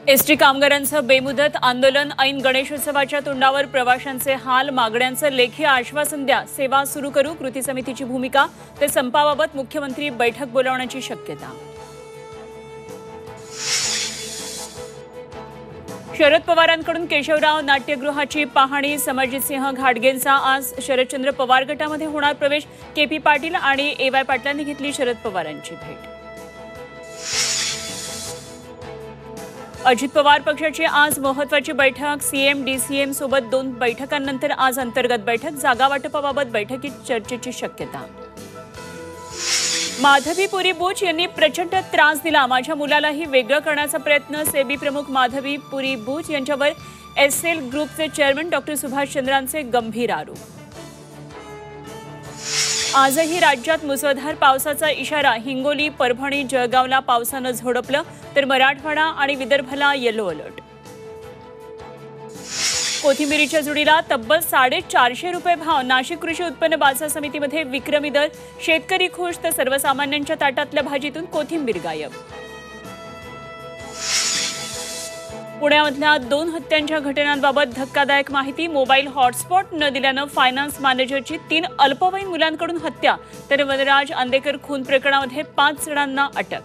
ST कामगारांचं बेमुदत आंदोलन ऐन गणेशोत्सवाच्या तोंडावर प्रवाशांचे हाल मागण्यांचं लेखी आश्वासन द्या सेवा सुरू करू कृती समितीची भूमिका ते संपाबाबत मुख्यमंत्री बैठक बोलावण्याची शक्यता शरद पवारांकडून केशवराव नाट्यगृहाची पाहणी समरजितसिंह घाटगेंचा आज शरदचंद्र पवार गटामध्ये होणार प्रवेश केपी पाटील आणि एवाय पाटलांनी घेतली शरद पवारांची भेट अजित पवार पक्षाची आज महत्त्वाची बैठक सीएम डीसीएम सोबत 2 बैठकांनंतर आज अंतर्गत बैठक जागा वाटपाबाबत बैठकीत चर्चेची शक्यता माधवी पुरी बुच यांनी प्रचंड त्रास दिला माझ्या मुलालाही वेगळं करण्याचा प्रयत्न सेबी प्रमुख माधवी पुरी बुच यांच्यावर एसएल ग्रुपचे चेअरमन डॉक्टर सुभाष चंद्रांचे गंभीर आरोप आजही राज्यात मुसळधार पावसाचा इशारा हिंगोली परभणी जळगावला पावसानं झोडपलं तर मराठवाडा आणि विदर्भाला येलो अलर्ट कोथिंबीरीच्या जुडीला तब्बल 450 रुपये भाव नाशिक कृषी उत्पन्न बाजार समितीमध्ये विक्रमी दर शेतकरी खुश तर सर्वसामान्यांच्या ताटातल्या भाजीतून कोथिंबीर गायब पुण्यामधल्या 2 हत्यांच्या घटनांबाबत धक्कादायक माहिती मोबाईल हॉटस्पॉट न दिल्यानं फायनान्स मॅनेजरची 3 अल्पवयीन मुलांकडून हत्या तर वनराज आंदेकर खून प्रकरणामध्ये 5 जणांना अटक